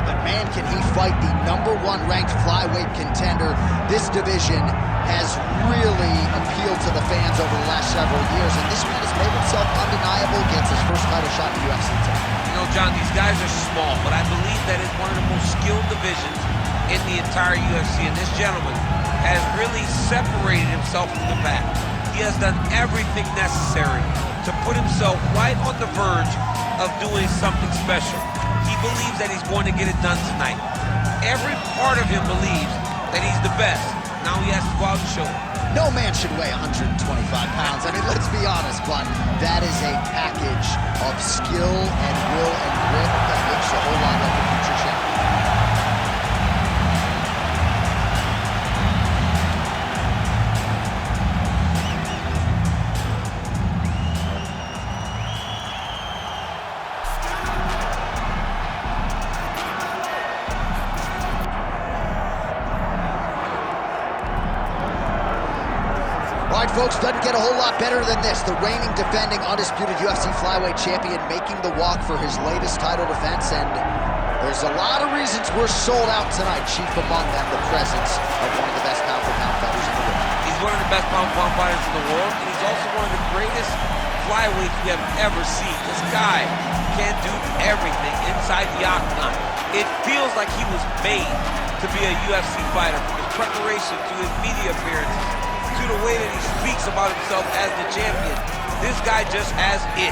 but man, can he fight the #1 ranked flyweight contender. This division has really appealed to the fans over the last several years, and this man has made himself undeniable, gets his first title shot in UFC 10. You know, John, these guys are small, but I believe that it's one of the most skilled divisions in the entire UFC, and this gentleman has really separated himself from the pack. He has done everything necessary to put himself right on the verge of doing something special. He believes that he's going to get it done tonight. Every part of him believes that he's the best. Now he has to go out and show it. No man should weigh 125 pounds. I mean, let's be honest, but that is a package of skill and will and grit that looks a whole lot like a future champion. All right, folks, doesn't get a whole lot better than this. The reigning, defending, undisputed UFC flyweight champion making the walk for his latest title defense, and there's a lot of reasons we're sold out tonight, chief among them the presence of one of the best pound-for-pound fighters in the world. He's one of the best pound-for-pound fighters in the world, and he's also one of the greatest flyweights we have ever seen. This guy can do everything inside the octagon. It feels like he was made to be a UFC fighter, from his preparation to his media appearances, to the way that he speaks about himself as the champion. This guy just has it,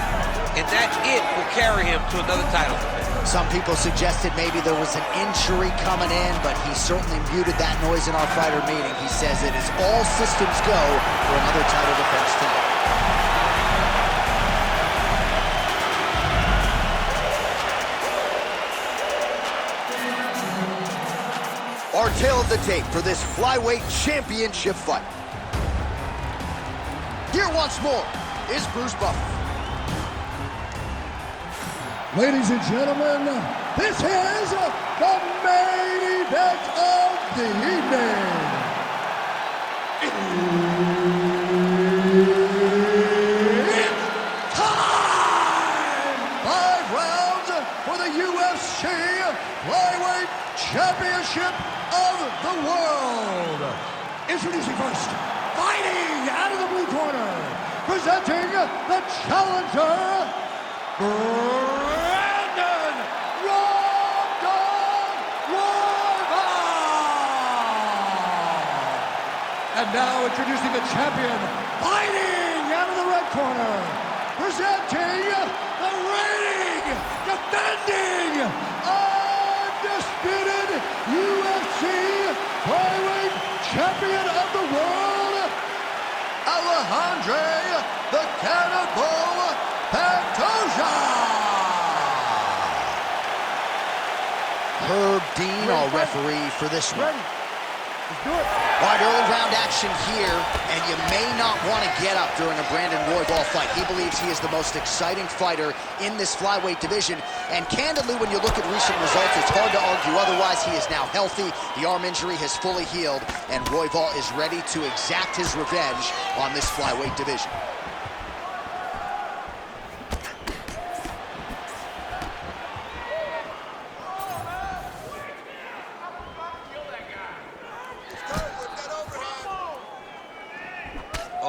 and that it will carry him to another title. Some people suggested maybe there was an injury coming in, but he certainly muted that noise in our fighter meeting. He says it is all systems go for another title defense tonight. Our tale of the tape for this flyweight championship fight. Here once more is Bruce Buffer. Ladies and gentlemen, this is the main event of the evening. It's time! 5 rounds for the UFC Flyweight Championship of the World. Introducing first, fighting out of the blue corner, presenting the challenger, Brandon Roival. And now introducing the champion, fighting out of the red corner, presenting the reigning, defending, undisputed UFC Flyweight Champion of the world, Alexandre the Cannibal Pantoja. Herb Dean, our referee for this one. Let's do it. All right, early round action here, and you may not want to get up during a Brandon Roival fight. He believes he is the most exciting fighter in this flyweight division, and candidly, when you look at recent results, it's hard to argue otherwise. He is now healthy, the arm injury has fully healed, and Roival is ready to exact his revenge on this flyweight division.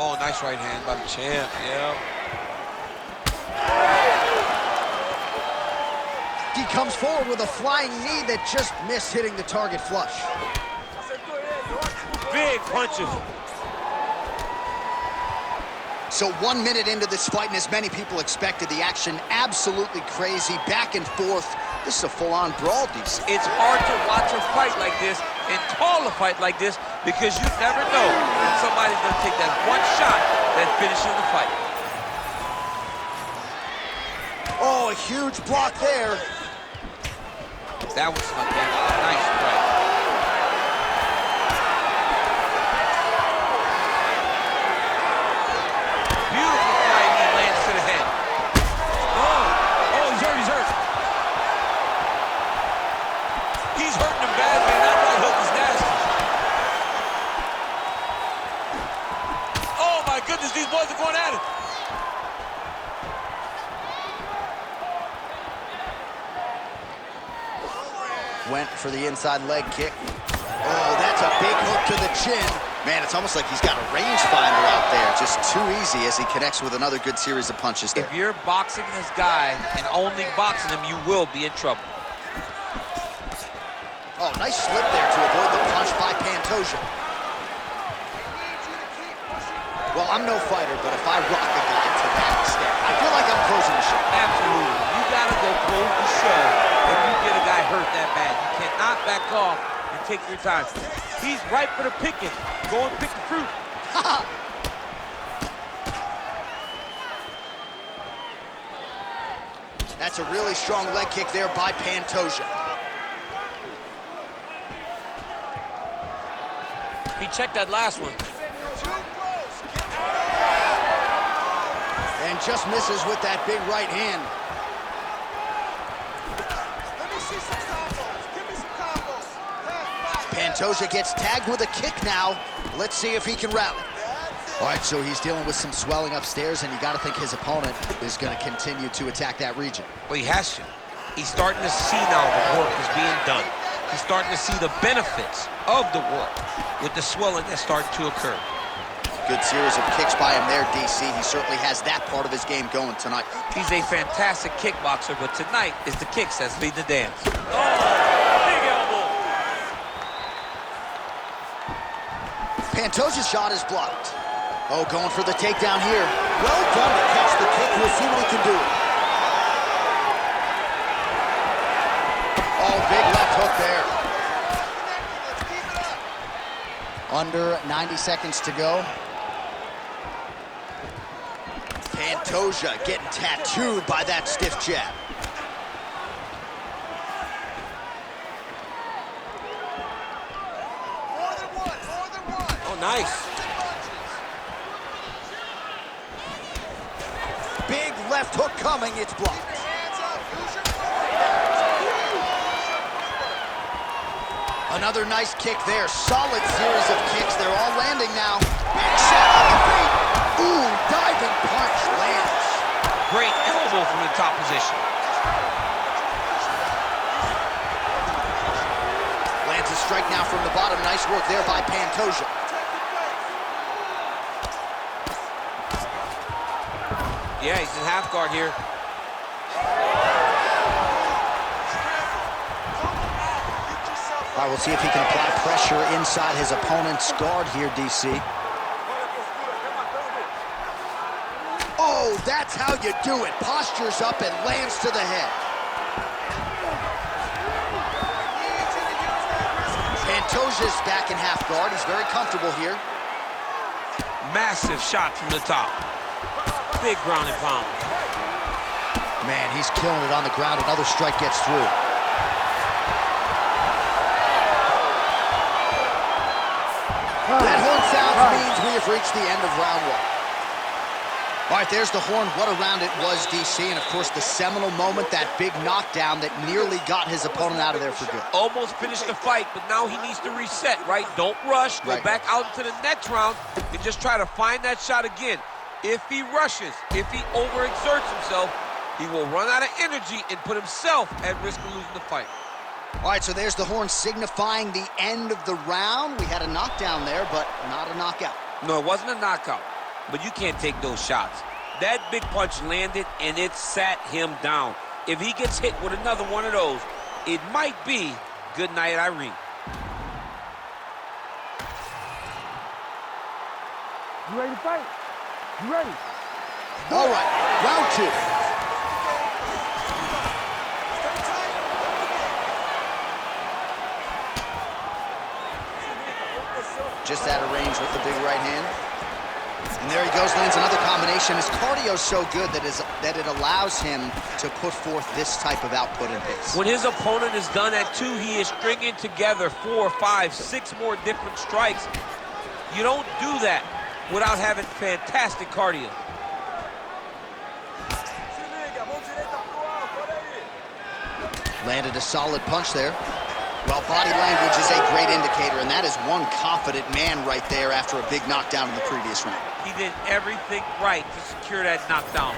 Oh, nice right hand by the champ, yeah. He comes forward with a flying knee that just missed hitting the target flush. Big punches. So 1 minute into this fight, and as many people expected, the action absolutely crazy, back and forth. This is a full-on brawl, DC. It's hard to watch a fight like this and call a fight like this because you never know when somebody's going to take that one shot that finishes the fight. Oh, a huge block there. That was a nice strike. Beautiful flying knee lands to the head. Oh, he's hurt, he's hurt. He's hurting him bad, man. That right hook is nasty. Oh my goodness, these boys are going at it. went for the inside leg kick. Oh, that's a big hook to the chin. Man, it's almost like he's got a rangefinder out there. Just too easy as he connects with another good series of punches there. If you're boxing this guy and only boxing him, you will be in trouble. Oh, nice slip there to avoid the punch by Pantoja. Well, I'm no fighter, but if I rock a guy to that extent, I feel like I'm closing the show. Absolutely. You gotta go close the show if you get a guy hurt that bad. You cannot back off and take your time. He's ripe for the picking. Go and pick the fruit. That's a really strong leg kick there by Pantoja. He checked that last one. And just misses with that big right hand. Let me see some combos. Give me some combos. Pantoja gets tagged with a kick now. Let's see if he can rally. All right, so he's dealing with some swelling upstairs, and you got to think his opponent is going to continue to attack that region. Well, he has to. He's starting to see now the work is being done. He's starting to see the benefits of the work with the swelling that's starting to occur. Good series of kicks by him there, DC. He certainly has that part of his game going tonight. He's a fantastic kickboxer, but tonight is the kicks that's lead the dance. Oh, big elbow. Pantoja's shot is blocked. Oh, going for the takedown here. Well done to catch the kick. We'll see what he can do. Oh, big left hook there. Under 90 seconds to go. Pantoja getting tattooed by that stiff jab. More than one. Oh, nice. Big left hook coming, it's blocked. Hands up. Use your Another nice kick there. Solid series of kicks. They're all landing now. Big shot on the feet. Ooh, diving punch lands. Great elbow from the top position. Lands a strike now from the bottom. Nice work there by Pantoja. Yeah, he's in half guard here. All right, we'll see if he can apply pressure inside his opponent's guard here, DC. Oh, that's how you do it. Postures up and lands to the head. Pantoja's back in half guard. He's very comfortable here. Massive shot from the top. Big ground and pound. Man, he's killing it on the ground. Another strike gets through. That horn sound means we have reached the end of round one. All right, there's the horn. What a round it was, DC. And, of course, the seminal moment, that big knockdown that nearly got his opponent out of there for good. Almost finished the fight, but now he needs to reset, right? Don't rush. Go back out into the next round and just try to find that shot again. If he rushes, if he overexerts himself, he will run out of energy and put himself at risk of losing the fight. All right, so there's the horn signifying the end of the round. We had a knockdown there, but not a knockout. No, it wasn't a knockout, but you can't take those shots. That big punch landed, and it sat him down. If he gets hit with another one of those, it might be good night, Irene. You ready to fight? You ready? All right, round two. Just out of range with the big right hand. And there he goes, lands another combination. His cardio's so good that it allows him to put forth this type of output and pace. When his opponent is done at two, he is stringing together 4, 5, 6 more different strikes. You don't do that without having fantastic cardio. Landed a solid punch there. Well, body language is a great indicator, and that is one confident man right there after a big knockdown in the previous round. He did everything right to secure that knockdown.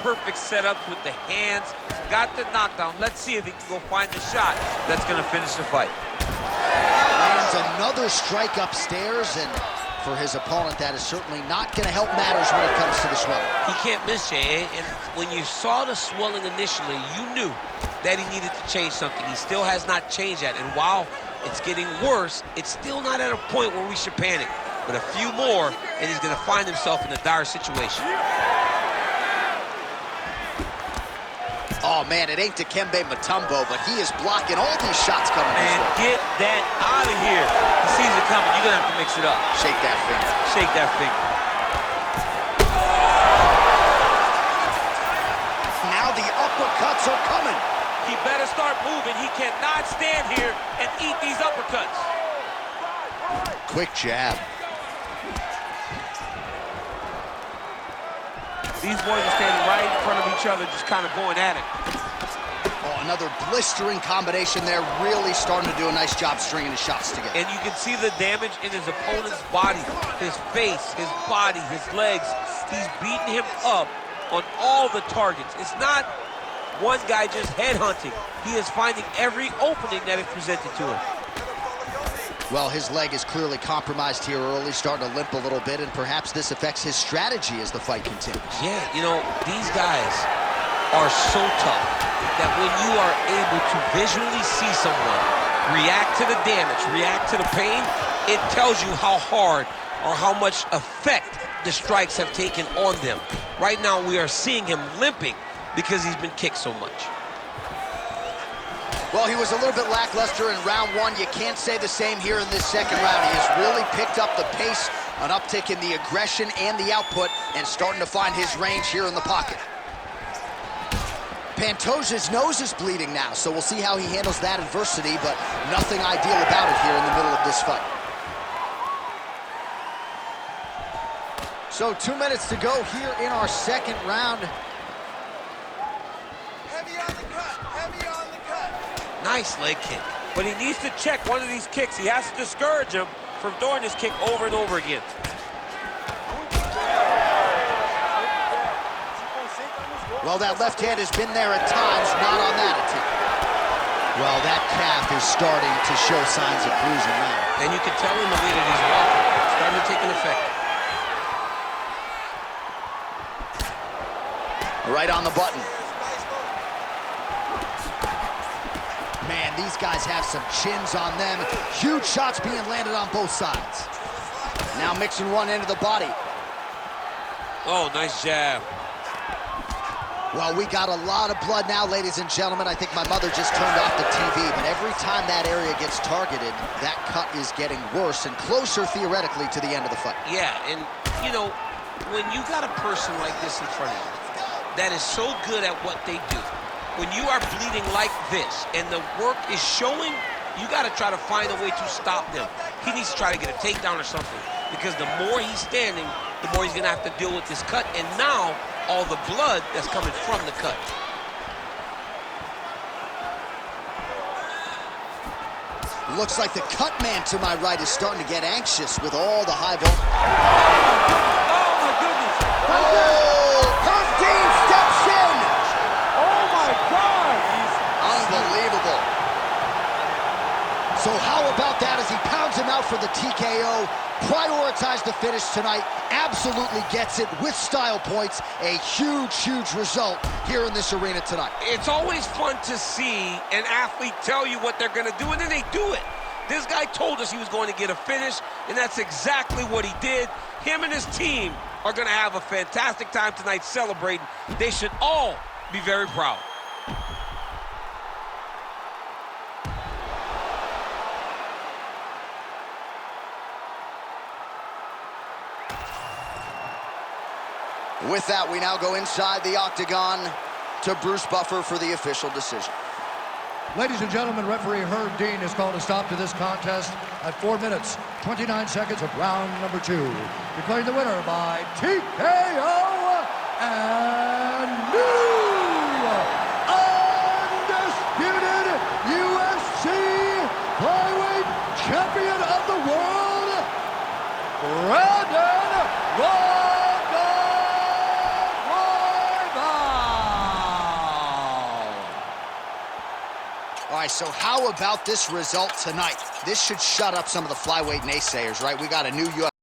perfect setups with the hands. Got the knockdown. Let's see if he can go find the shot that's going to finish the fight. Lands another strike upstairs, and for his opponent, that is certainly not going to help matters when it comes to the swelling. He can't miss, Jay. And when you saw the swelling initially, you knew that he needed to change something. He still has not changed that. And while it's getting worse, it's still not at a point where we should panic. But a few more, and he's going to find himself in a dire situation. Oh, man, it ain't Dikembe Mutombo, but he is blocking all these shots coming his way. Get that out of here. He sees it coming. You're going to have to mix it up. Shake that finger. Shake that finger. Now the uppercuts are coming. He better start moving. He cannot stand here and eat these uppercuts. Quick jab. These boys are standing right in front of each other, just kind of going at it. Oh, another blistering combination there, really starting to do a nice job stringing his shots together. And you can see the damage in his opponent's body, his face, his body, his legs. He's beating him up on all the targets. It's not one guy just headhunting. He is finding every opening that is presented to him. Well, his leg is clearly compromised here early, starting to limp a little bit, and perhaps this affects his strategy as the fight continues. Yeah, you know, these guys are so tough that when you are able to visually see someone react to the damage, react to the pain, it tells you how hard or how much effect the strikes have taken on them. Right now, we are seeing him limping because he's been kicked so much. Well, he was a little bit lackluster in round one. You can't say the same here in this second round. He has really picked up the pace, an uptick in the aggression and the output, and starting to find his range here in the pocket. Pantoja's nose is bleeding now, so we'll see how he handles that adversity, but nothing ideal about it here in the middle of this fight. So 2 minutes to go here in our second round. Heavy on the cut. Heavy on the cut. Nice leg kick. But he needs to check one of these kicks. He has to discourage him from throwing this kick over and over again. Well, that left hand has been there at times, not on that attempt. Well, that calf is starting to show signs of bruising now. And you can tell in the way that he's walking. It's starting to take an effect. Right on the button. Man, these guys have some chins on them. Huge shots being landed on both sides. Now mixing one into the body. Oh, nice jab. Well, we got a lot of blood now, ladies and gentlemen. I think my mother just turned off the TV, but every time that area gets targeted, that cut is getting worse and closer, theoretically, to the end of the fight. Yeah, and, you know, when you got a person like this in front of you that is so good at what they do, when you are bleeding like this and the work is showing, you got to try to find a way to stop them. He needs to try to get a takedown or something, because the more he's standing, the more he's going to have to deal with this cut, and now all the blood that's coming from the cut. Looks like the cut man to my right is starting to get anxious with all the high voltage. Oh, my goodness. Oh, Dean steps in. Oh my God! Unbelievable. So how about that as he pounds him out for the TKO? Prioritize the finish tonight. Absolutely gets it with style points. A huge, huge result here in this arena tonight. It's always fun to see an athlete tell you what they're going to do, and then they do it. This guy told us he was going to get a finish, and that's exactly what he did. Him and his team are going to have a fantastic time tonight celebrating. They should all be very proud. With that, we now go inside the octagon to Bruce Buffer for the official decision. Ladies and gentlemen, referee Herb Dean has called a stop to this contest at 4 minutes, 29 seconds of round number 2. Declaring the winner by TKO and new undisputed UFC flyweight champion of the world, Brandon Roival. All right, so how about this result tonight? This should shut up some of the flyweight naysayers, right? We got a new UFC